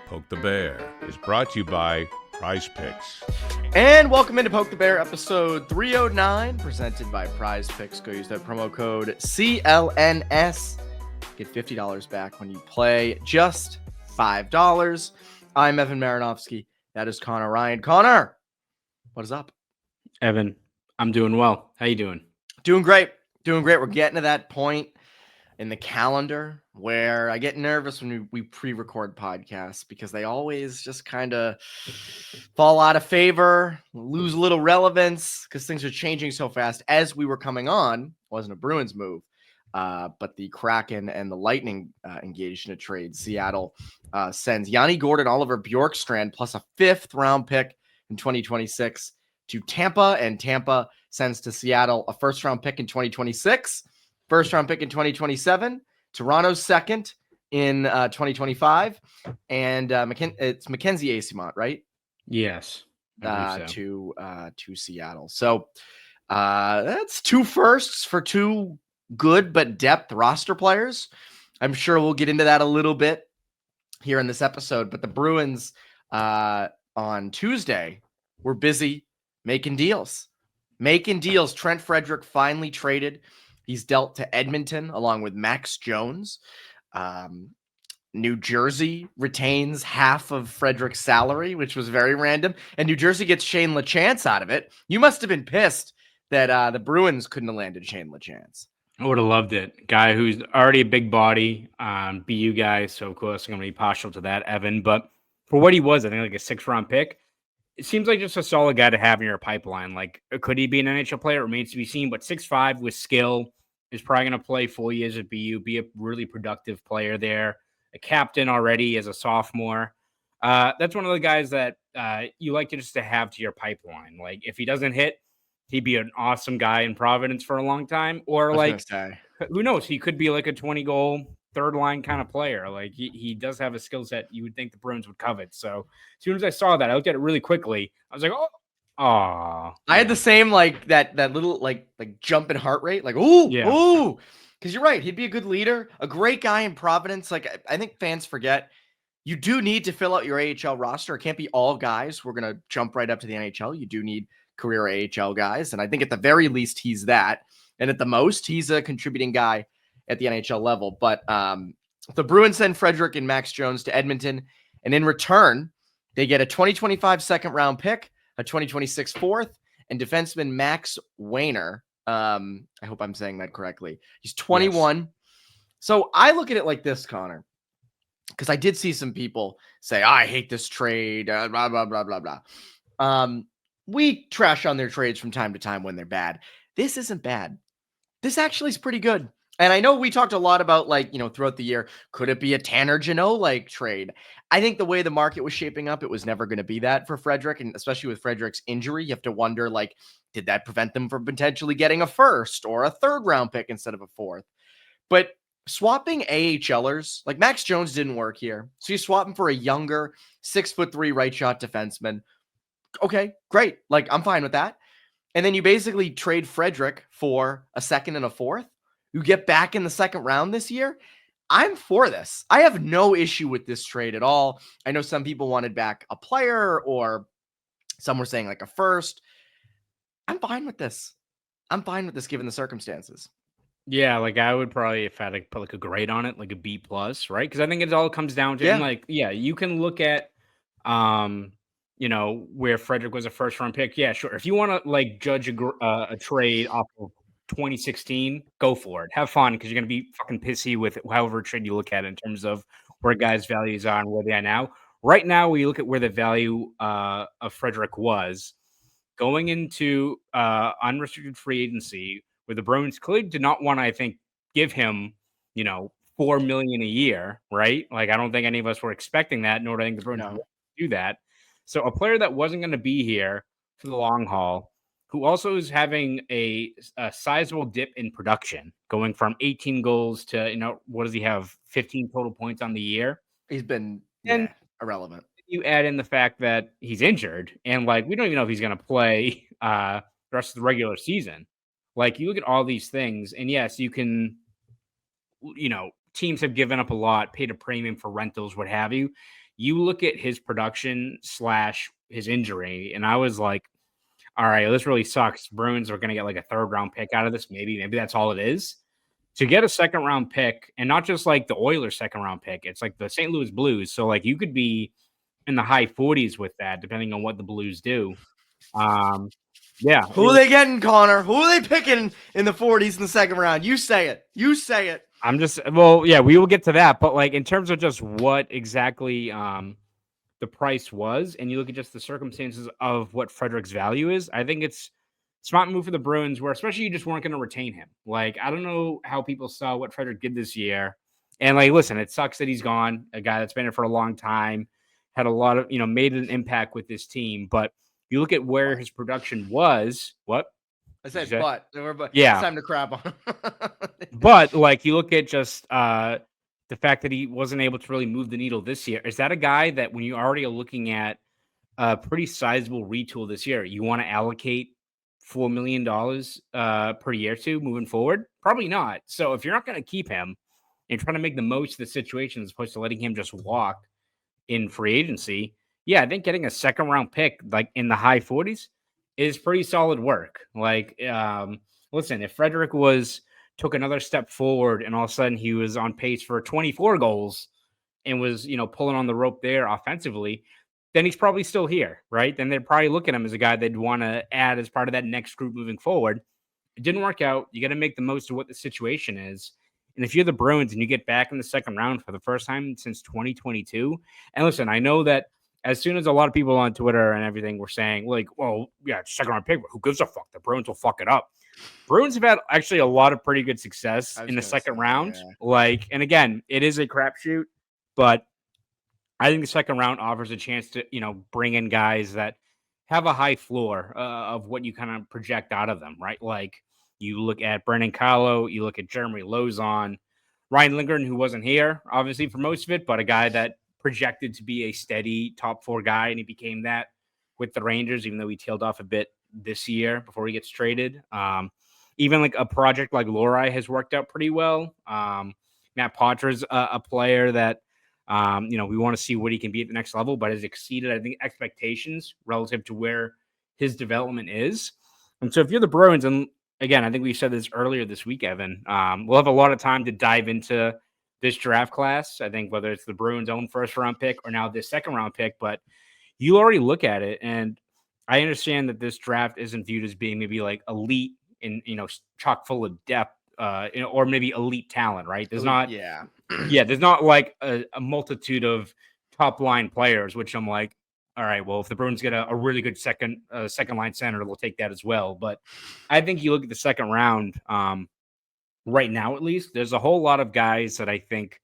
Poke the Bear is brought to you by PrizePicks. And welcome into Poke the Bear, episode 309, presented by PrizePicks. Go use that promo code CLNS. Get $50 back when you play, just $5. I'm Evan Marinofsky. That is Conor Ryan. Conor, what is up? Evan, I'm doing well. How you doing? Doing great. We're getting to that point in the calendar where I get nervous when we pre-record podcasts because they always just kind of fall out of favor, lose a little relevance because things are changing so fast. As we were coming on, wasn't a Bruins move, but the Kraken and the Lightning engaged in a trade. Seattle sends Yanni Gordon, Oliver Bjorkstrand, plus a 5th round pick in 2026 to Tampa, and Tampa sends to Seattle a 1st round pick in 2026. 1st round pick in 2027, Toronto's 2nd in 2025, and it's Mackenzie Asimont, right? Yes, to Seattle. So that's 2 firsts for 2 good but depth roster players. I'm sure we'll get into that a little bit here in this episode. But the Bruins on Tuesday were busy making deals. Trent Frederic finally traded. He's dealt to Edmonton along with Max Jones. New Jersey retains half of Frederic's salary, which was very random. And New Jersey gets Shane LaChance out of it. You must have been pissed that the Bruins couldn't have landed Shane LaChance. I would have loved it. Guy who's already a big body, BU guy. So, of course, I'm going to be partial to that, Evan. But for what he was, I think like a 6th round pick. It seems like just a solid guy to have in your pipeline. Like, could he be an NHL player? It remains to be seen. But 6'5" with skill, is probably going to play full years at BU, be a really productive player there. A captain already as a sophomore. That's one of the guys that you like to just to have to your pipeline. Like, if he doesn't hit, he'd be an awesome guy in Providence for a long time. Or, like, who knows? He could be like a 20-goal, third-line kind of player. Like, he does have a skill set you would think the Bruins would covet. So, as soon as I saw that, I looked at it really quickly. I was like, oh. I had the same like that little like jump in heart rate, like ooh, because you're right. He'd be a good leader, a great guy in Providence. Like I think fans forget you do need to fill out your AHL roster. It can't be all guys. We're gonna jump right up to the NHL. You do need career AHL guys, and I think at the very least he's that, and at the most he's a contributing guy at the NHL level. But the Bruins send Frederic and Max Jones to Edmonton, and in return they get a 2025 2nd round pick, a 2026 4th, and defenseman Max Wayner. I hope I'm saying that correctly. He's 21. Yes. So I look at it like this, Connor, because I did see some people say, I hate this trade, blah, blah, blah, blah, blah. We trash on their trades from time to time when they're bad. This isn't bad. This actually is pretty good. And I know we talked a lot about, like, throughout the year, could it be a Tanner Jeannot-like trade? I think the way the market was shaping up, it was never going to be that for Frederic, and especially with Frederic's injury, you have to wonder, like, did that prevent them from potentially getting a 1st or a 3rd round pick instead of a 4th? But swapping AHLers, like Max Jones didn't work here, so you swap him for a younger 6'3" right shot defenseman. Okay, great. Like, I'm fine with that. And then you basically trade Frederic for a 2nd and a 4th. You get back in the 2nd round this year. I'm for this. I have no issue with this trade at all. I know some people wanted back a player, or some were saying like a 1st. I'm fine with this. Given the circumstances. Yeah, like I would probably, if I had to put like a grade on it, like a B+, right? Because I think it all comes down to like, you can look at where Frederic was a 1st round pick. Yeah, sure. If you want to like judge a trade off of 2016, go for it. Have fun, because you're going to be fucking pissy with however trade you look at it in terms of where guys' values are and where they are now. Right now, we look at where the value of Frederic was going into unrestricted free agency, where the Bruins clearly did not want to, I think, give him, $4 million a year, right? Like, I don't think any of us were expecting that, nor do I think the Bruins would do that. So a player that wasn't going to be here for the long haul, who also is having a sizable dip in production, going from 18 goals to, what does he have, 15 total points on the year? He's been irrelevant. You add in the fact that he's injured, and, like, we don't even know if he's going to play the rest of the regular season. Like, you look at all these things, and yes, you can, teams have given up a lot, paid a premium for rentals, what have you. you look at his production / his injury, and I was like, all right, this really sucks. Bruins are going to get like a 3rd round pick out of this. Maybe that's all it is. To get a 2nd round pick, and not just like the Oilers 2nd round pick, it's like the St. Louis Blues. So like you could be in the high 40s with that, depending on what the Blues do. Yeah. Who are they getting, Connor? Who are they picking in the 40s in the 2nd round? You say it. You say it. We will get to that. But like in terms of just what exactly the price was, and you look at just the circumstances of what Frederic's value is, I think it's smart move for the Bruins, where especially you just weren't going to retain him. Like, I don't know how people saw what Frederic did this year. And like, listen, it sucks that he's gone, a guy that's been here for a long time, had a lot of, made an impact with this team. But you look at where his production was. What? I said, but yeah, it's time to crap on him. But like, you look at just the fact that he wasn't able to really move the needle this year. Is that a guy that when you already are looking at a pretty sizable retool this year, you want to allocate $4 million per year to moving forward? Probably not. So if you're not going to keep him and trying to make the most of the situation as opposed to letting him just walk in free agency, yeah, I think getting a 2nd round pick like in the high 40s is pretty solid work. Like, listen, if Frederic took another step forward and all of a sudden he was on pace for 24 goals and was, pulling on the rope there offensively, then he's probably still here, right? Then they'd probably look at him as a guy they'd want to add as part of that next group moving forward. It didn't work out. You got to make the most of what the situation is. And if you're the Bruins and you get back in the 2nd round for the first time since 2022, and listen, I know that as soon as a lot of people on Twitter and everything were saying, like, well, yeah, 2nd round pick, but who gives a fuck? The Bruins will fuck it up. Bruins have had actually a lot of pretty good success in the 2nd round. Yeah. Like, and again, it is a crapshoot, but I think the 2nd round offers a chance to, bring in guys that have a high floor of what you kind of project out of them, right? Like you look at Brendan Carlo, you look at Jeremy Lozon, Ryan Lindgren, who wasn't here, obviously, for most of it, but a guy that projected to be a steady top 4 guy, and he became that with the Rangers, even though he tailed off a bit this year before he gets traded. Even like a project like Lohrei has worked out pretty well. Matt Potter's a player that, we want to see what he can be at the next level, but has exceeded, I think, expectations relative to where his development is. And so if you're the Bruins, and again, I think we said this earlier this week, Evan, we'll have a lot of time to dive into this draft class. I think whether it's the Bruins' own 1st round pick or now this 2nd round pick, but you already look at it, and I understand that this draft isn't viewed as being maybe like elite and, chock full of depth, or maybe elite talent, right? There's not, there's not like a multitude of top line players, which I'm like, all right, well, if the Bruins get a really good second line center, they'll take that as well. But I think you look at the 2nd round, right now, at least, there's a whole lot of guys that I think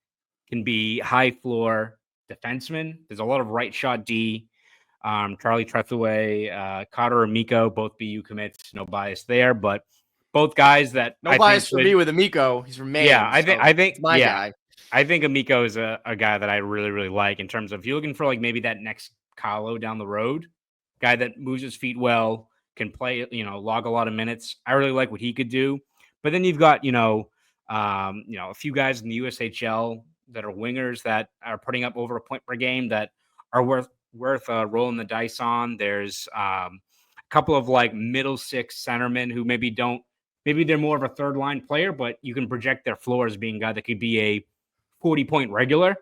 can be high floor defensemen. There's a lot of right shot D. Charlie Trethewey, Cotter Amico, both BU commits, no bias there, but both guys that no bias for me with Amico. He's from Maine. Yeah, I think my guy. I think Amico is a guy that I really, really like in terms of if you're looking for like maybe that next Carlo down the road, guy that moves his feet well, can play, log a lot of minutes. I really like what he could do. But then you've got, a few guys in the USHL that are wingers that are putting up over a point per game that are worth rolling the dice on. There's a couple of like middle 6 centermen who maybe they're more of a 3rd line player, but you can project their floor as being a guy that could be a 40-point regular.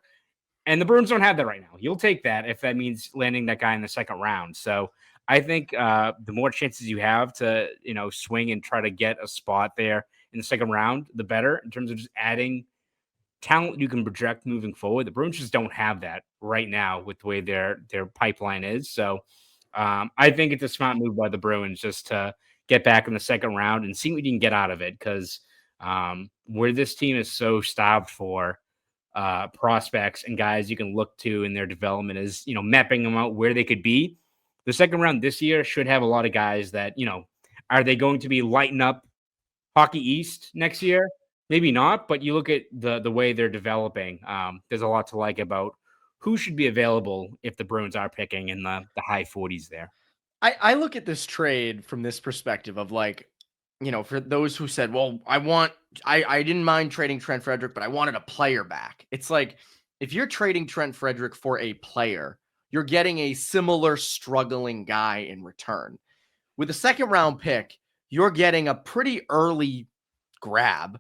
And the Bruins don't have that right now. You'll take that if that means landing that guy in the 2nd round. So I think the more chances you have to, swing and try to get a spot there in the 2nd round, the better in terms of just adding talent you can project moving forward. The Bruins just don't have that right now with the way their pipeline is. So I think it's a smart move by the Bruins just to get back in the 2nd round and see what you can get out of it. Because where this team is so starved for prospects and guys you can look to in their development is, mapping them out where they could be. The 2nd round this year should have a lot of guys that, are they going to be lighting up Hockey East next year? Maybe not, but you look at the way they're developing. There's a lot to like about who should be available if the Bruins are picking in the high 40s there. I look at this trade from this perspective of like, for those who said, well, I didn't mind trading Trent Frederic, but I wanted a player back. It's like, if you're trading Trent Frederic for a player, you're getting a similar struggling guy in return. With a second round pick, you're getting a pretty early grab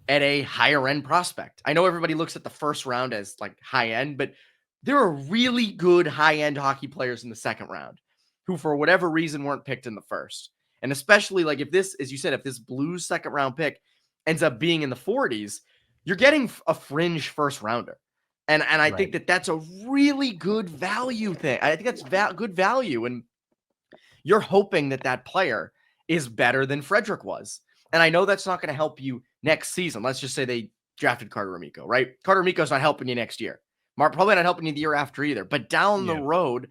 at a higher end prospect. I know everybody looks at the first round as like high end, but there are really good high end hockey players in the second round who, for whatever reason, weren't picked in the first. And especially like if this, as you said, if this Blues second round pick ends up being in the 40s, you're getting a fringe first rounder. And I think that that's a really good value thing. I think that's good value. And you're hoping that that player is better than Frederic was. And I know that's not going to help you next season. Let's just say they drafted Carter Amico, right? Carter Amico's not helping you next year. Probably not helping you the year after either. But down the road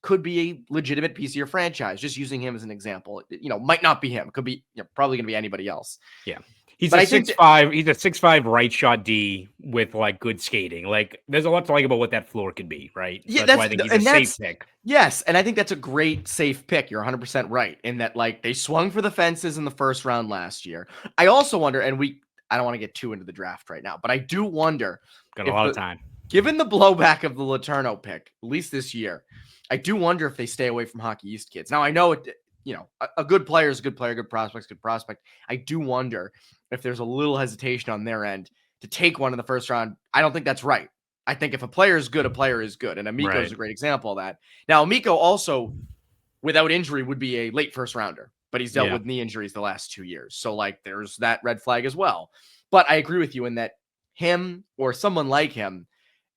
could be a legitimate piece of your franchise. Just using him as an example. Might not be him. Could be probably going to be anybody else. Yeah. He's a 6'5", he's a 6'5" right shot D with like good skating. Like there's a lot to like about what that floor could be, right? So that's why I think he's a safe pick. Yes, and I think that's a great safe pick. You're 100% right in that like they swung for the fences in the first round last year. I also wonder, and I don't want to get too into the draft right now, but I do wonder. Got a lot of time. Given the blowback of the Letourneau pick, at least this year, I do wonder if they stay away from Hockey East kids. Now I know it. A good player is a good player, good prospect's good prospect. I do wonder if there's a little hesitation on their end to take one in the first round. I don't think that's right. I think if a player is good, a player is good. And Amico is a great example of that. Now, Amico also, without injury, would be a late first rounder, but he's dealt with knee injuries the last 2 years. So like there's that red flag as well. But I agree with you in that him or someone like him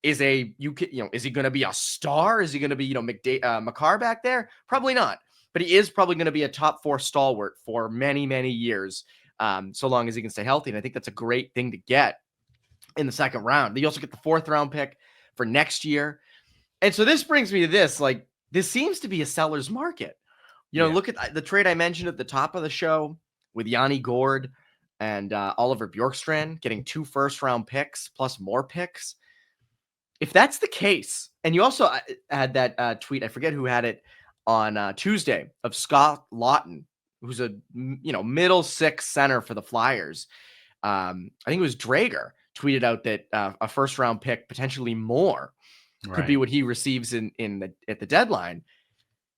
is is he going to be a star? Is he going to be, Makar back there? Probably not. But he is probably going to be a top 4 stalwart for many, many years, so long as he can stay healthy. And I think that's a great thing to get in the second round. You also get the 4th round pick for next year. And so this brings me to this. Like, this seems to be a seller's market. Look at the trade I mentioned at the top of the show with Yanni Gord and Oliver Bjorkstrand getting 2 first-round picks plus more picks. If that's the case, and you also had that tweet, I forget who had it, on Tuesday of Scott Lawton, who's a middle 6 center for the Flyers. I think it was Drager tweeted out that a first round pick, potentially more, could be what he receives at the deadline.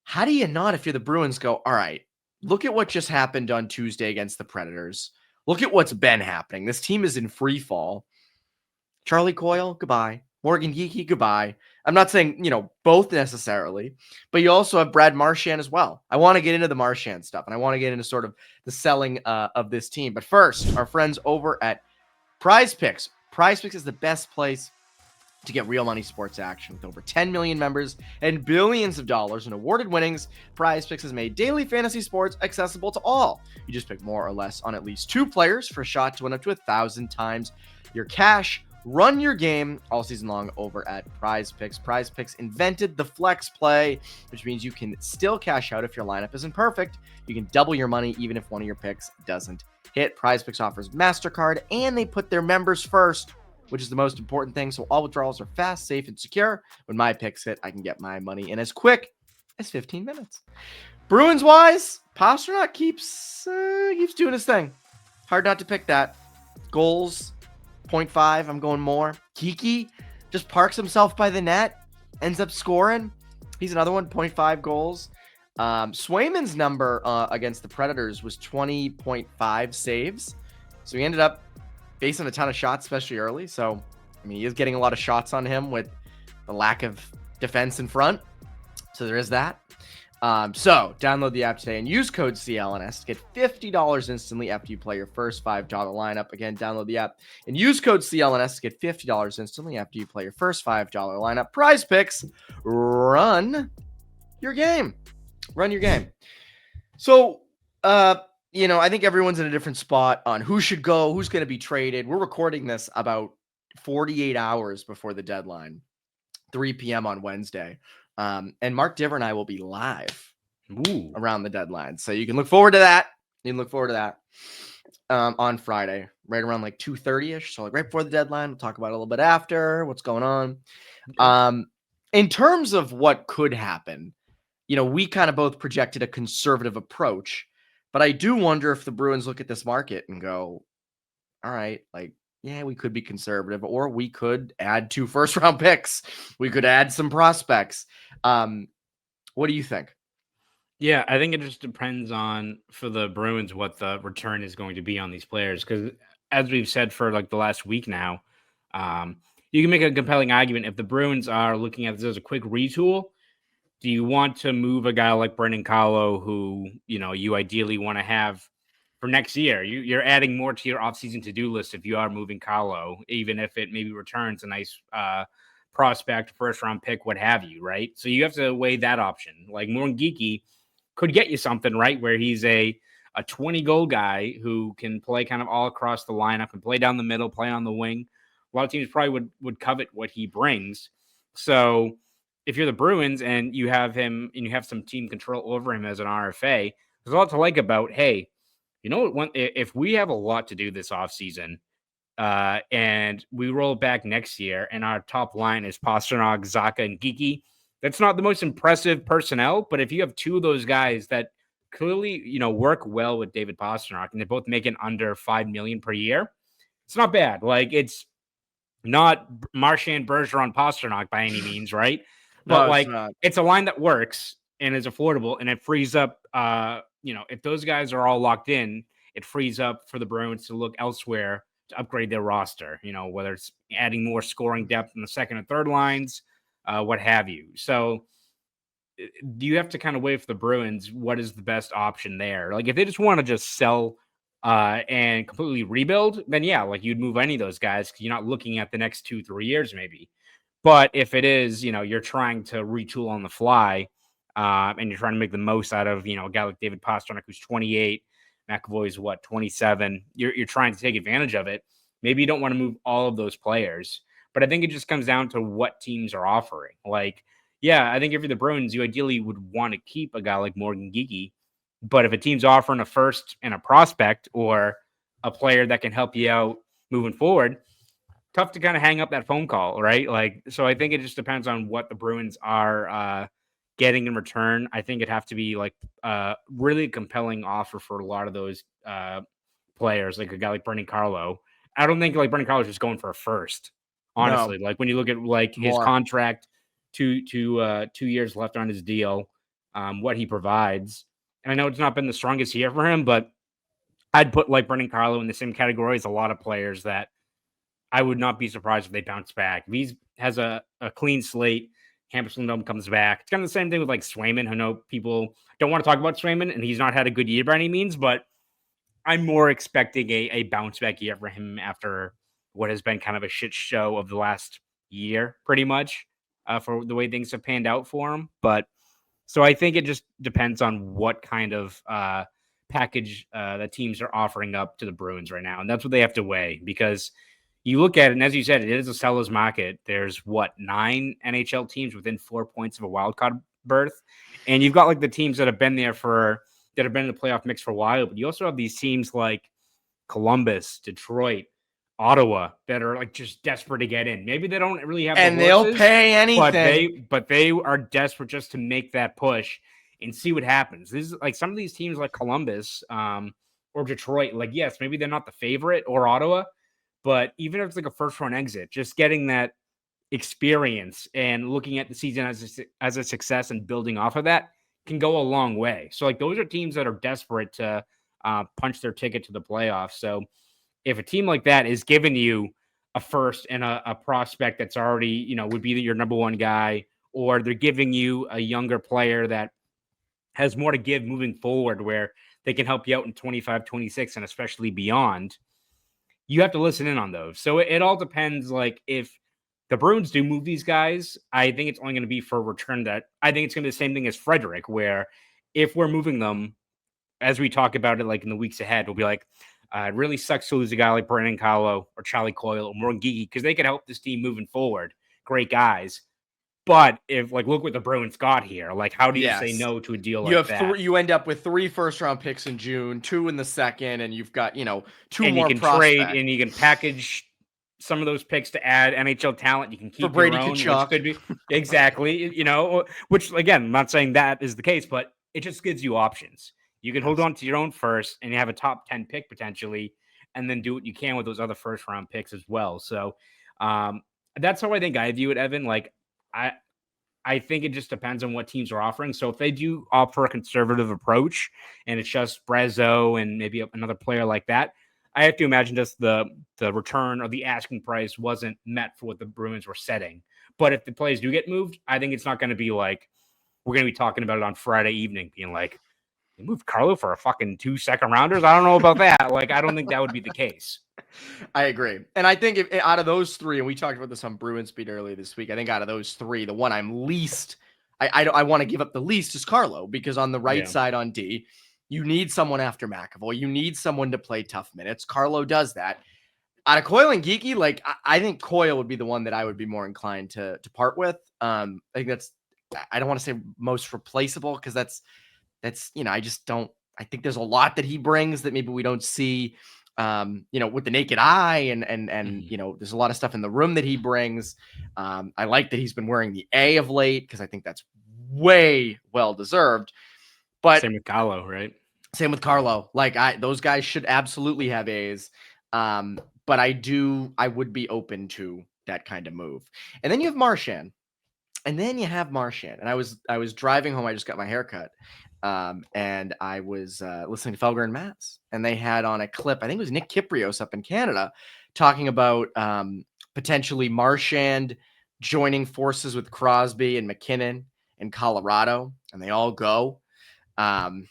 How do you not, if you're the Bruins, go, all right, look at what just happened on Tuesday against the Predators. Look at what's been happening. This team is in free fall. Charlie Coyle, goodbye. Morgan Geekie, goodbye. I'm not saying, both necessarily, but you also have Brad Marchand as well. I want to get into the Marchand stuff, and I want to get into sort of the selling of this team. But first, our friends over at PrizePicks. PrizePicks is the best place to get real money sports action. With over 10 million members and billions of dollars in awarded winnings, PrizePicks has made daily fantasy sports accessible to all. You just pick more or less on at least 2 players for a shot to win up to 1,000 times your cash. Run your game all season long over at PrizePicks. PrizePicks invented the flex play, which means you can still cash out if your lineup isn't perfect. You can double your money even if one of your picks doesn't hit. PrizePicks offers MasterCard, and they put their members first, which is the most important thing. So all withdrawals are fast, safe, and secure. When my picks hit, I can get my money in as quick as 15 minutes. Bruins-wise, Pastrnak keeps doing his thing. Hard not to pick that. Goals, 0.5, I'm going more. Kiki just parks himself by the net, ends up scoring. He's another one, 0.5 goals. Swayman's number against the Predators was 20.5 saves. So he ended up facing a ton of shots, especially early. So, he is getting a lot of shots on him with the lack of defense in front. So there is that. So download the app today and use code CLNS to get $50 instantly after you play your first $5 lineup. Again, download the app and use code CLNS to get $50 instantly after you play your first $5 lineup. PrizePicks, run your game. Run your game. So, I think everyone's in a different spot on who should go, who's going to be traded. We're recording this about 48 hours before the deadline, 3 p.m. on Wednesday. And Mark Diver and I will be live around the deadline. So you can look forward to that. On Friday, right around like 2:30ish. So like right before the deadline, we'll talk about it a little bit after what's going on. In terms of what could happen, we kind of both projected a conservative approach, but I do wonder if the Bruins look at this market and go, all right, like yeah, we could be conservative, or we could add 2 first-round picks. We could add some prospects. What do you think? Yeah, I think it just depends on, for the Bruins, what the return is going to be on these players. Because as we've said for like the last week now, you can make a compelling argument if the Bruins are looking at this as a quick retool. Do you want to move a guy like Brendan Carlo, who you ideally want to have for next year? You're adding more to your offseason to-do list if you are moving Carlo, even if it maybe returns a nice prospect, first-round pick, what have you, right? So you have to weigh that option. Like Morengiki could get you something, right, where he's a 20-goal guy who can play kind of all across the lineup and play down the middle, play on the wing. A lot of teams probably would covet what he brings. So if you're the Bruins and you have him and you have some team control over him as an RFA, there's a lot to like about, hey, if we have a lot to do this offseason and we roll back next year and our top line is Pastrnak, Zacha, and Geeky, that's not the most impressive personnel, but if you have two of those guys that clearly, work well with David Pastrnak and they're both making under $5 million per year, it's not bad. Like, it's not Marchand, Bergeron, Pastrnak by any means, right? But it's a line that works and is affordable, and it frees up, if those guys are all locked in, it frees up for the Bruins to look elsewhere to upgrade their roster, whether it's adding more scoring depth in the second and third lines, what have you. So you have to kind of weigh for the Bruins what is the best option there. Like, if they just want to just sell and completely rebuild, then yeah, like you'd move any of those guys because you're not looking at the next 2-3 years maybe. But if it is, you're trying to retool on the fly and you're trying to make the most out of, a guy like David Pastrnak who's 28, McAvoy's 27, you're trying to take advantage of it. Maybe you don't want to move all of those players. But I think it just comes down to what teams are offering. Like, yeah, I think if you're the Bruins, you ideally would want to keep a guy like Morgan Geekie. But if a team's offering a first and a prospect or a player that can help you out moving forward, tough to kind of hang up that phone call, right? Like, so I think it just depends on what the Bruins are getting in return. I think it'd have to be like really compelling offer for a lot of those players, like a guy like Brendan Carlo. I don't think like Brendan Carlo is just going for a first. Honestly, like when you look at like his contract, two years left on his deal, what he provides. And I know it's not been the strongest year for him, but I'd put like Brendan Carlo in the same category as a lot of players that I would not be surprised if they bounce back. If he has a clean slate, Hampus Lindholm comes back. It's kind of the same thing with like Swayman. I know people don't want to talk about Swayman, and he's not had a good year by any means, but I'm more expecting a bounce back year for him after what has been kind of a shit show of the last year, pretty much, for the way things have panned out for him. But so I think it just depends on what kind of package the teams are offering up to the Bruins right now. And that's what they have to weigh, because you look at it, and as you said, it is a seller's market. There's 9 NHL teams within 4 points of a wild card berth. And you've got like the teams that have been there that have been in the playoff mix for a while. But you also have these teams like Columbus, Detroit, Ottawa that are like just desperate to get in. Maybe they don't really have and the horses, they'll pay anything. But they are desperate just to make that push and see what happens. This is like some of these teams like Columbus or Detroit. Like, yes, maybe they're not the favorite, or Ottawa, but even if it's like a first round exit, just getting that experience and looking at the season as a success and building off of that can go a long way. So like those are teams that are desperate to punch their ticket to the playoffs. So if a team like that is giving you a first and a prospect that's already, would be your number one guy, or they're giving you a younger player that has more to give moving forward where they can help you out in 25, 26, and especially beyond, you have to listen in on those. So it all depends. Like if the Bruins do move these guys, I think it's only going to be for a return that I think it's going to be the same thing as Frederic, where if we're moving them, as we talk about it, like in the weeks ahead, we'll be like, it really sucks to lose a guy like Brendan Carlo or Charlie Coyle or Morgan Geekie because they could help this team moving forward. Great guys. But if like, look what the Bruins got here. Like, how do you say no to a deal like that? You end up with 3 first round picks in June, 2 in the second, and you've got, 2 and more you can prospects. Trade and you can package some of those picks to add NHL talent. You can keep for Brady your own, Tkachuk. Which could be exactly, which again, I'm not saying that is the case, but it just gives you options. You can hold on to your own first and you have a top 10 pick potentially, and then do what you can with those other first round picks as well. So that's how I think I view it, Evan. Like I think it just depends on what teams are offering. So if they do offer a conservative approach and it's just Brezzo and maybe another player like that, I have to imagine just the return or the asking price wasn't met for what the Bruins were setting. But if the players do get moved, I think it's not going to be like we're going to be talking about it on Friday evening, being like, they moved Carlo for a fucking 2 second rounders. I don't know about that. Like, I don't think that would be the case. I agree. And I think if out of those three, and we talked about this on Bruins Beat earlier this week, I think out of those three, the one I'm least, I want to give up the least is Carlo, because on the right side on D, you need someone after McAvoy. You need someone to play tough minutes. Carlo does that. Out of Coyle and Geeky, like I think Coyle would be the one that I would be more inclined to part with. I think that's, I don't want to say most replaceable, because that's, I just don't, I think there's a lot that he brings that maybe we don't see, with the naked eye, and there's a lot of stuff in the room that he brings. I like that he's been wearing the A of late, because I think that's way well deserved. But same with Carlo, right? Same with Carlo. Like those guys should absolutely have A's. But I would be open to that kind of move. And then you have Marchand. And I was driving home. I just got my haircut. And I was listening to Felger and Matz, and they had on a clip, I think it was Nick Kyprios up in Canada, talking about potentially Marchand joining forces with Crosby and McKinnon in Colorado, and they all go. And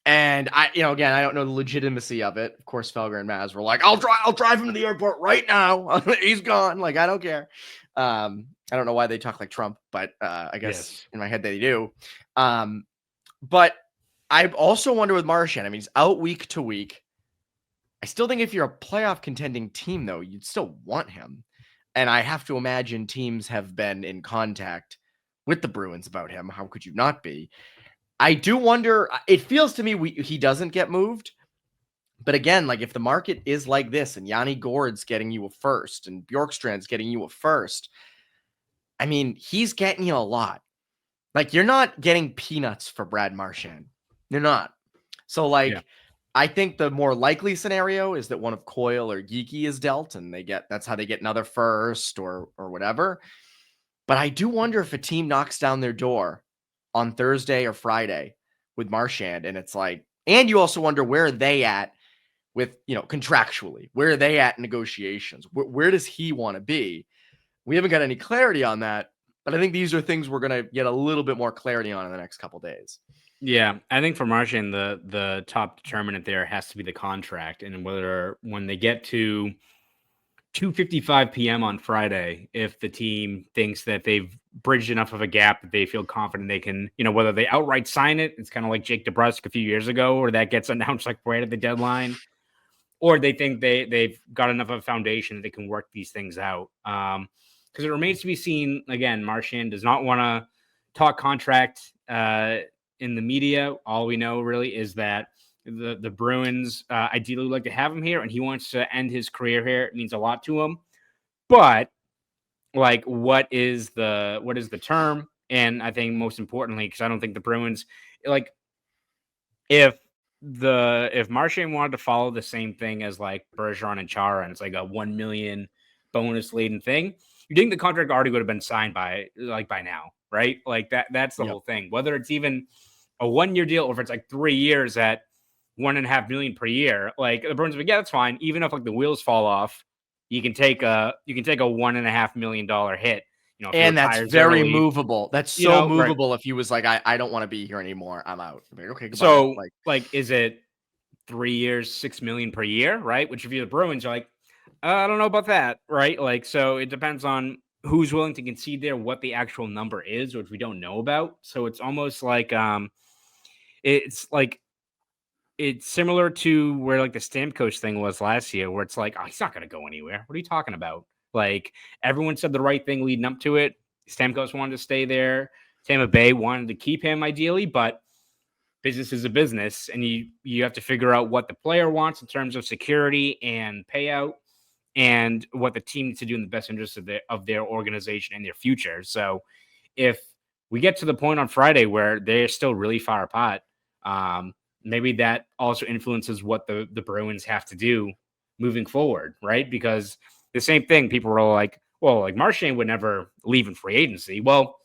again, I don't know the legitimacy of it. Of course, Felger and Maz were like, I'll drive him to the airport right now. He's gone. Like, I don't care. I don't know why they talk like Trump, but I guess in my head they do. But I also wonder with Marchand, I mean, he's out week to week. I still think if you're a playoff contending team, though, you'd still want him. And I have to imagine teams have been in contact with the Bruins about him. How could you not be? I do wonder, it feels to me he doesn't get moved. But again, like if the market is like this and Yanni Gourde's getting you a first and Bjorkstrand's getting you a first, I mean, he's getting you a lot. Like, you're not getting peanuts for Brad Marchand. You're not. So, I think the more likely scenario is that one of Coyle or Geeky is dealt, and that's how they get another first or whatever. But I do wonder if a team knocks down their door on Thursday or Friday with Marchand, and it's like, and you also wonder where are they at with, contractually, where are they at in negotiations? Where does he want to be? We haven't got any clarity on that. But I think these are things we're going to get a little bit more clarity on in the next couple of days. Yeah, I think for Marchand, the top determinant there has to be the contract, and whether when they get to 2:55 p.m. on Friday, if the team thinks that they've bridged enough of a gap that they feel confident they can, whether they outright sign it, it's kind of like Jake DeBrusk a few years ago, or that gets announced like right at the deadline, or they think they've got enough of a foundation that they can work these things out. Because it remains to be seen. Again, Marchand does not want to talk contract in the media. All we know really is that the Bruins ideally would like to have him here, and he wants to end his career here. It means a lot to him. But like, what is the term? And I think most importantly, because I don't think the Bruins, like, if Marchand wanted to follow the same thing as like Bergeron and Chara, and it's like a $1 million bonus laden thing, you think the contract already would have been signed by now, right? Like that's the whole thing. Whether it's even a 1-year deal or if it's like 3 years at $1.5 million per year, like the Bruins would that's fine. Even if like the wheels fall off, you can take a $1.5 million hit. And that's very early, movable. That's so movable. Right. If he was like, I don't want to be here anymore, I'm out. Like, okay, goodbye. So like, is it 3 years, $6 million per year, right? Which if you're the Bruins, you're like, I don't know about that, right? Like, so it depends on who's willing to concede there, what the actual number is, which we don't know about. So it's almost like it's similar to where like the Stamkos thing was last year, where it's like, oh, he's not going to go anywhere. What are you talking about? Like, everyone said the right thing leading up to it. Stamkos wanted to stay there. Tampa Bay wanted to keep him ideally, but business is a business, and you have to figure out what the player wants in terms of security and payout, and what the team needs to do in the best interest of their organization and their future. So if we get to the point on Friday where they're still really far apart, maybe that also influences what the Bruins have to do moving forward, right? Because the same thing, people were like, well, like Marchand would never leave in free agency. Well,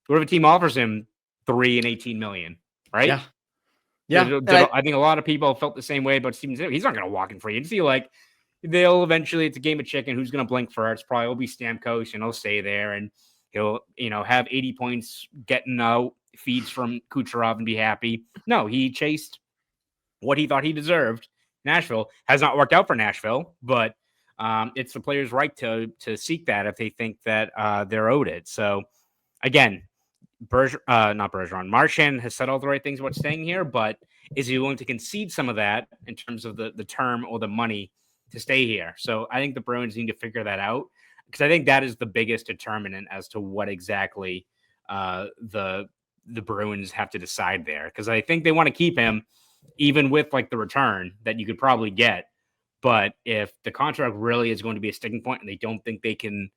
what if a team offers him $3 and $18 million, right? Yeah. Yeah. I think a lot of people felt the same way about Steven. He's not going to walk in free agency. Like, they'll eventually, it's a game of chicken. Who's going to blink first? Probably will be Stamkos, and he'll stay there, and he'll, have 80 points, getting out feeds from Kucherov and be happy. No, he chased what he thought he deserved. Nashville has not worked out for Nashville, but it's the player's right to seek that if they think that they're owed it. So again, Marchand has said all the right things about staying here, but is he willing to concede some of that in terms of the term or the money to stay here? So I think the Bruins need to figure that out, because I think that is the biggest determinant as to what exactly the Bruins have to decide there. Because I think they want to keep him, even with like the return that you could probably get. But if the contract really is going to be a sticking point and they don't think they can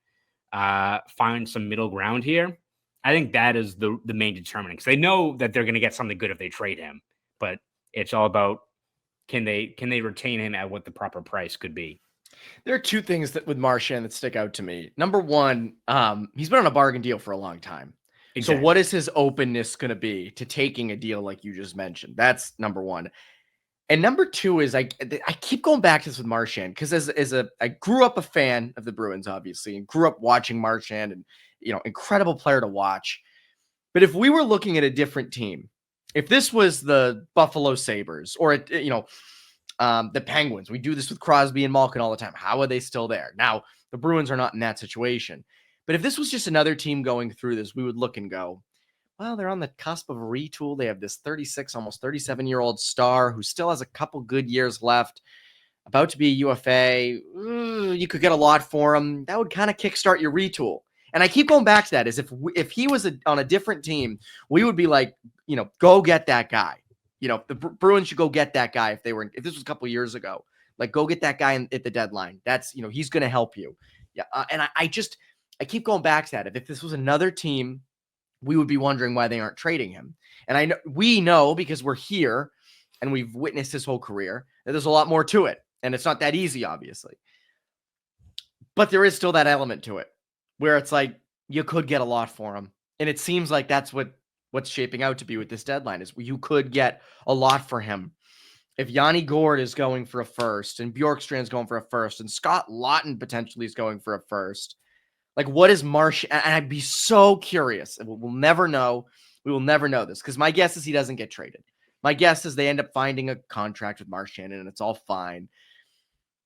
find some middle ground here, I think that is the main determinant, because they know that they're going to get something good if they trade him. But it's all about, can they retain him at what the proper price could be? There are two things that with Marchand that stick out to me. Number one, he's been on a bargain deal for a long time. Exactly. So what is his openness going to be to taking a deal like you just mentioned? That's number one. And number two is I keep going back to this with Marchand, because I grew up a fan of the Bruins, obviously, and grew up watching Marchand, and incredible player to watch. But if we were looking at a different team, if this was the Buffalo Sabres or the Penguins, we do this with Crosby and Malkin all the time. How are they still there? Now the Bruins are not in that situation. But if this was just another team going through this, we would look and go, well, they're on the cusp of a retool. They have this 36, almost 37-year-old star who still has a couple good years left, about to be a UFA. You could get a lot for him. That would kind of kickstart your retool. And I keep going back to that, is if he was on a different team, we would be like, go get that guy. The Bruins should go get that guy if this was a couple years ago. Like, go get that guy at the deadline. That's, he's going to help you. Yeah. And I keep going back to that. If this was another team, we would be wondering why they aren't trading him. And we know, because we're here and we've witnessed his whole career, that there's a lot more to it. And it's not that easy, obviously. But there is still that element to it where it's like, you could get a lot for him. And it seems like that's what's shaping out to be with this deadline, is you could get a lot for him. If Yanni Gourde is going for a first, and Bjorkstrand's going for a first, and Scott Laughton potentially is going for a first, like, what is Marchand? And I'd be so curious. We'll never know. We will never know this, because my guess is he doesn't get traded. My guess is they end up finding a contract with Marchand, and it's all fine.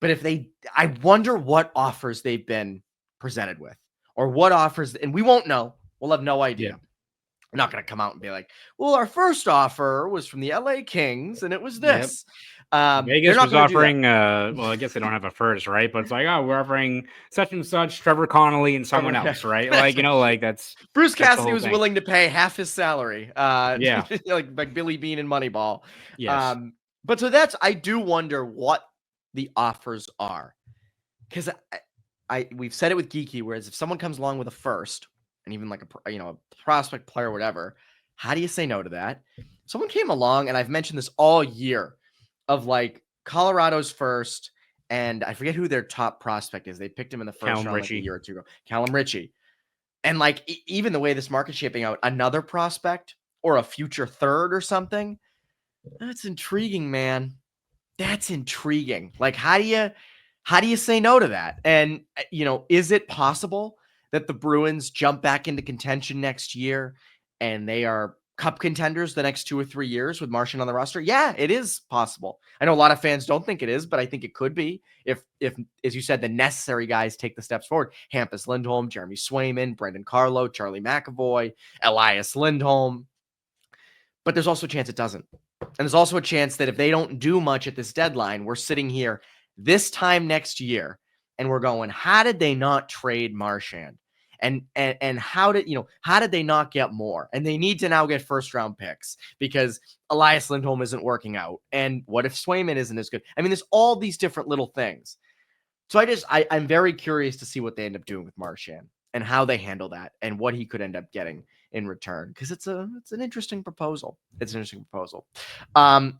But I wonder what offers they've been presented with, or what offers, and we won't know. We'll have no idea. Yeah. I'm not going to come out and be like, well, our first offer was from the LA Kings, and it was this. Yep. Vegas was offering, well, I guess they don't have a first, right? But it's like, oh, we're offering such and such, Trevor Connolly and someone else, right? Like, that's Bruce Cassidy was willing to pay half his salary. Yeah. like Billy Bean in Moneyball. Yes. But so I do wonder what the offers are. Because we've said it with Geeky, whereas if someone comes along with a first, and even like a prospect player or whatever, how do you say no to that? Someone came along, and I've mentioned this all year, of like Colorado's first, and I forget who their top prospect is. They picked him in the first round like a year or two ago. Callum Ritchie. And like, even the way this market's shaping out, another prospect or a future third or something, that's intriguing, man. That's intriguing. Like, how do you say no to that? And, is it possible that the Bruins jump back into contention next year and they are cup contenders the next 2 or 3 years with Marchand on the roster? Yeah, it is possible. I know a lot of fans don't think it is, but I think it could be if as you said, the necessary guys take the steps forward. Hampus Lindholm, Jeremy Swayman, Brendan Carlo, Charlie McAvoy, Elias Lindholm. But there's also a chance it doesn't. And there's also a chance that if they don't do much at this deadline, we're sitting here this time next year and we're going, how did they not trade Marchand? And how did they not get more? And they need to now get first round picks because Elias Lindholm isn't working out. And what if Swayman isn't as good? I mean, there's all these different little things. So I'm very curious to see what they end up doing with Marchand. and how they handle that and what he could end up getting in return, because it's an interesting proposal. It's an interesting proposal. I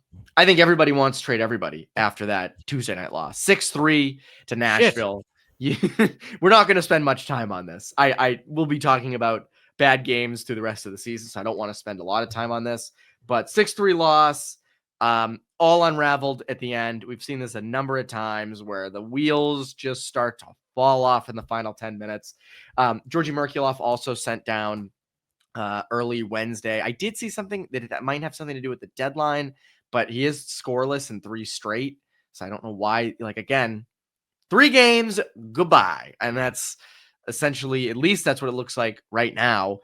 think everybody wants to trade everybody after that Tuesday night loss, 6-3 to Nashville. We're not going to spend much time on this. I will be talking about bad games through the rest of the season, so I don't want to spend a lot of time on this. But 6-3 loss, all unraveled at the end. We've seen this a number of times where the wheels just start to fall off in the final 10 minutes. Georgi Merkulov also sent down early Wednesday. I did see something that might have something to do with the deadline, but he is scoreless in 3 straight. So I don't know why. Like, again, 3 games, goodbye. And that's essentially, at least that's what it looks like right now.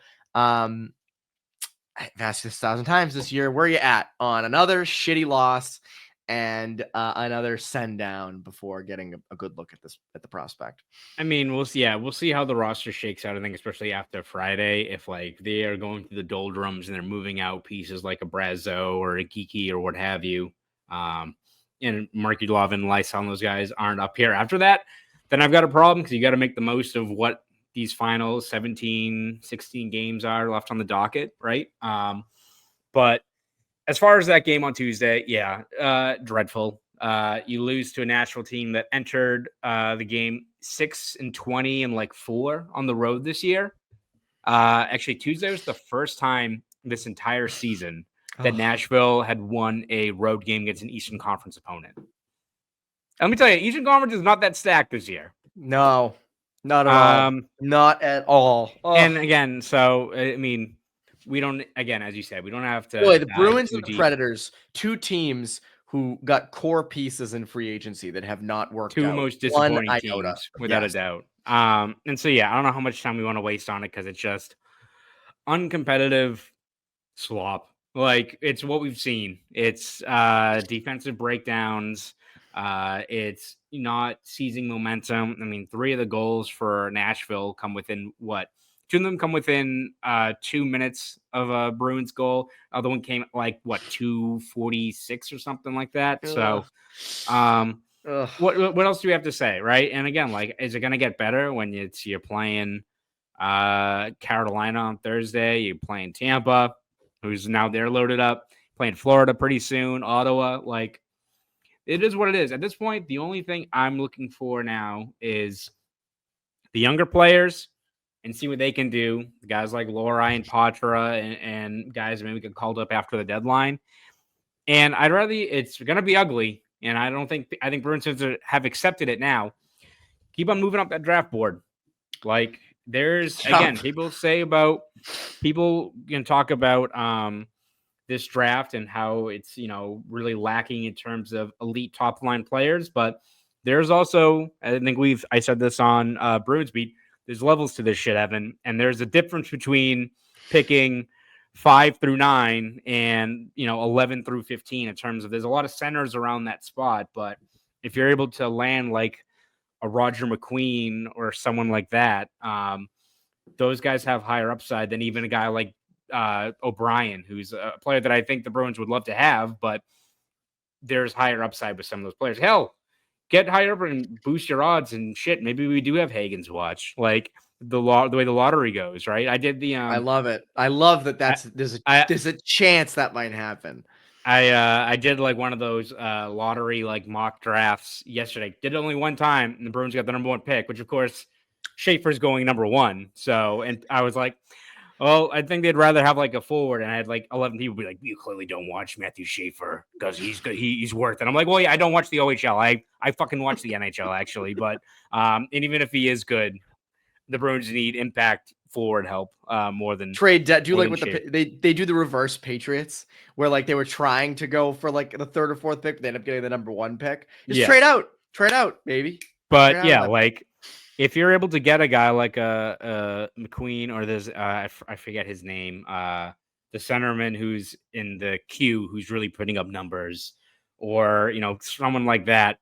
I've asked this 1,000 times this year. Where are you at on another shitty loss and another send down before getting a good look at the prospect? I mean, we'll see. Yeah, we'll see how the roster shakes out. I think, especially after Friday, if like they are going through the doldrums and they're moving out pieces like a Brazo or a Geeky or what have you, and Merkulov and Lysol and those guys aren't up here after that, then I've got a problem, because you got to make the most of what these final 17, 16 games are left on the docket, right? But as far as that game on Tuesday, dreadful. You lose to a Nashville team that entered the game 6-20 and like 4 on the road this year. Actually, Tuesday was the first time this entire season that Nashville had won a road game against an Eastern Conference opponent. Let me tell you, Eastern Conference is not that stacked this year. No, not at all. Not at all. And again, so I mean, we don't. Again, as you said, we don't have to. Really, the Bruins and the Predators, 2 teams who got core pieces in free agency that have not worked. 2 most disappointing teams, without a doubt. And so I don't know how much time we want to waste on it, because it's just uncompetitive slop. Like, it's what we've seen. It's defensive breakdowns. It's not seizing momentum. I mean, 3 of the goals for Nashville come within what? 2 of them come within 2 minutes of a Bruins goal. Other one came at like 2:46 or something like that. Ugh. So, what else do we have to say, right? And again, like, is it going to get better when you're playing Carolina on Thursday? You're playing Tampa, who's now they're loaded up. Playing Florida pretty soon. Ottawa, like. It is what it is. At this point, the only thing I'm looking for now is the younger players and see what they can do. Guys like Lohrei and Patra and guys maybe get called up after the deadline. And it's going to be ugly. And I think Bruins have accepted it now. Keep on moving up that draft board. Like, again, people can talk about, this draft and how it's, really lacking in terms of elite top line players. But there's also, I said this on Bruins Beat, there's levels to this shit, Evan. And there's a difference between picking 5 through 9 and, 11 through 15 in terms of, there's a lot of centers around that spot. But if you're able to land like a Roger McQueen or someone like that, those guys have higher upside than even a guy like O'Brien, who's a player that I think the Bruins would love to have, but there's higher upside with some of those players. Hell, get higher up and boost your odds and shit. Maybe we do have Haggens watch, like the way the lottery goes, right? I did the I love it. I love that there's a chance that might happen. I did like one of those lottery like mock drafts yesterday. Did it only one time, and the Bruins got the number 1 pick, which of course Schaefer's going number 1. So, and I was like, well, I think they'd rather have like a forward, and I had like 11 people be like, "You clearly don't watch Matthew Schaefer because he's good. He's worth it." I'm like, "Well, yeah, I don't watch the OHL. I fucking watch the NHL actually, but and even if he is good, the Bruins need impact forward help more than trade debt. Do like what they do the reverse Patriots, where like they were trying to go for like the 3rd or 4th pick, but they end up getting the number 1 pick. Just trade out, baby. But like. If you're able to get a guy like a McQueen or there's I forget his name, the centerman who's in the queue who's really putting up numbers, or someone like that,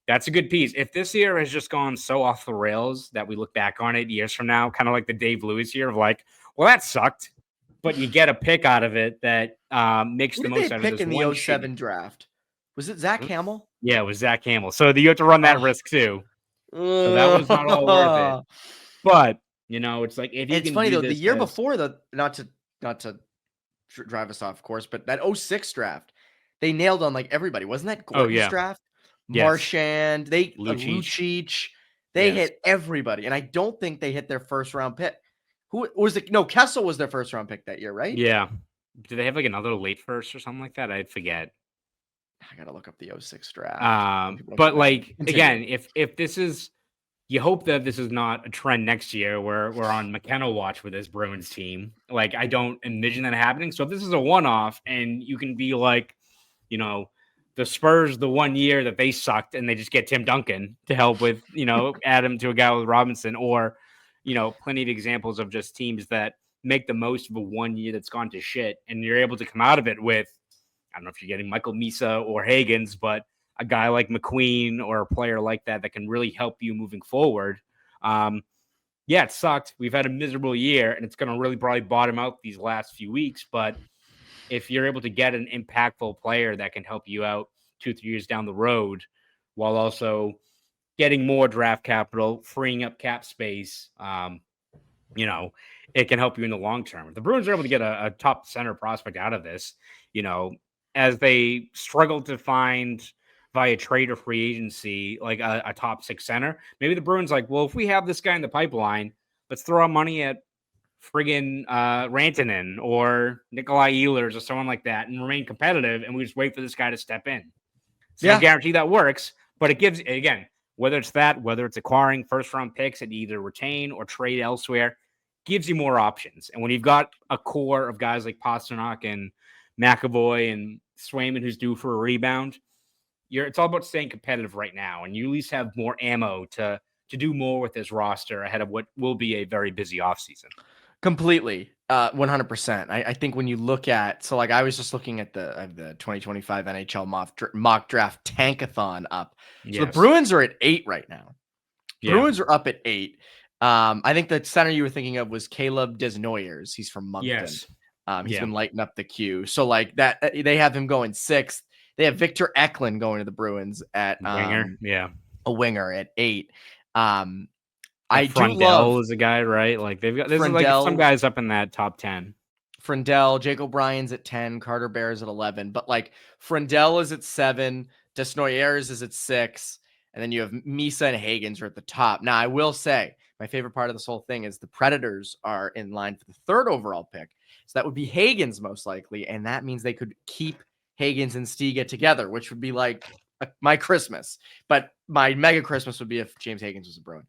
that's a good piece. If this year has just gone so off the rails that we look back on it years from now, kind of like the Dave Lewis year of like, well, that sucked, but you get a pick out of it that makes the most out of this in the 07 draft. Was it Zach Hamill? Yeah, it was Zach Hamill. So you have to run that risk too. So that was not all worth it. But You know, it's like if you It's can funny do though. The this year as- before not to drive us off course, but that 06 draft, they nailed on like everybody. Wasn't that Gordon's yeah. draft? Yes. Marchand, Lucic. Lucic, they Yes. hit everybody, and I don't think they hit their first round pick. Who was it? No, Kessel was their first round pick that year, right? Yeah. Do they have like another late first or something like that? I forget. I gotta look up the 06 draft. But like again, if this is, you hope that this is not a trend next year where we're on McKenna watch with this Bruins team. Like I don't envision that happening. So if this is a one-off and you can be like, you know, the Spurs the 1 year that they sucked and they just get Tim Duncan to help with, you know, add him to a guy with Robinson, or, you know, plenty of examples of just teams that make the most of a 1 year that's gone to shit and you're able to come out of it with, I don't know if you're getting Michael Misa or Haggs, but a guy like McQueen or a player like that can really help you moving forward. Yeah, it sucked. We've had a miserable year, and it's going to really probably bottom out these last few weeks. But if you're able to get an impactful player that can help you out 2-3 years down the road, while also getting more draft capital, freeing up cap space, you know, it can help you in the long term. If the Bruins are able to get a top center prospect out of this, you know, as they struggle to find via trade or free agency, like a top six center, maybe the Bruins like, well, if we have this guy in the pipeline, let's throw our money at friggin' Rantanen or Nikolai Ehlers or someone like that and remain competitive, and we just wait for this guy to step in. So I guarantee that works, but it gives, again, whether it's acquiring first-round picks and either retain or trade elsewhere, gives you more options. And when you've got a core of guys like Pasternak and McAvoy and Swayman who's due for a rebound, it's all about staying competitive right now, and you at least have more ammo to do more with this roster ahead of what will be a very busy offseason. Completely. 100%. I think when you look at, so like I was just looking at the 2025 NHL mock draft tankathon up. So the Bruins are at 8 right now. Yeah. Bruins are up at 8. I think the center you were thinking of was Caleb Desnoyers. He's from Moncton. Yes. He's been lighting up the queue. So like that, they have him going 6th. They have Victor Eklund going to the Bruins at winger. A winger at 8. I do love is a guy, right? Like there's like some guys up in that top 10. Frendell, Jake O'Brien's at 10, Carter Bear's at 11, but like Frendell is at 7, Desnoyers is at 6, and then you have Misa and Haggens are at the top. Now I will say my favorite part of this whole thing is the Predators are in line for the 3rd overall pick. So that would be Haggens most likely, and that means they could keep Haggens and Stiga together, which would be like my Christmas. But my mega Christmas would be if James Haggens was a Bruin.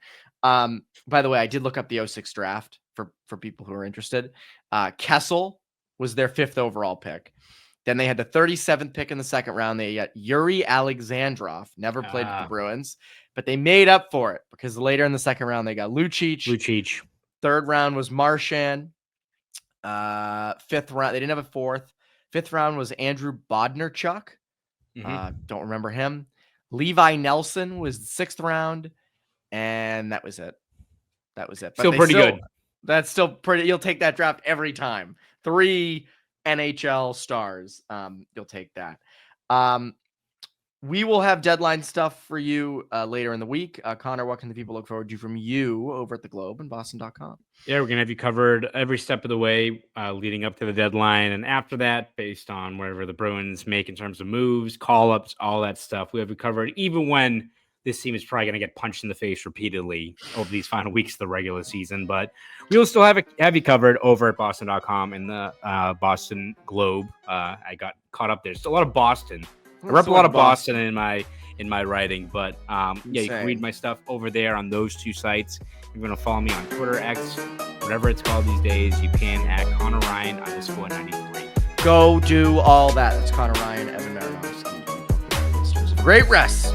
By the way, I did look up the 06 draft for people who are interested. Kessel was their 5th overall pick. Then they had the 37th pick in the 2nd round. They got Yuri Alexandrov, never played with the Bruins, but they made up for it because later in the 2nd round, they got Lucic. 3rd round was Marchand. 5th round, they didn't have a 4th. 5th round was Andrew Bodnarchuk. Don't remember him. Levi Nelson was the 6th round. And that was it. But still pretty good. That's still pretty. You'll take that draft every time. 3 NHL stars. You'll take that. We will have deadline stuff for you later in the week. Connor, what can the people look forward to from you over at the Globe and Boston.com? Yeah, we're going to have you covered every step of the way leading up to the deadline. And after that, based on whatever the Bruins make in terms of moves, call-ups, all that stuff, we have you covered even when this team is probably going to get punched in the face repeatedly over these final weeks of the regular season. But we will still have you covered over at Boston.com and the Boston Globe. I got caught up there. Just a lot of Boston. I rep a lot of Boston in my writing, but you can read my stuff over there on those 2 sites. You're going to follow me on Twitter, X, whatever it's called these days. You can at Conor Ryan _93. Go do all that. That's Conor Ryan, Evan Marinofsky. Great rest.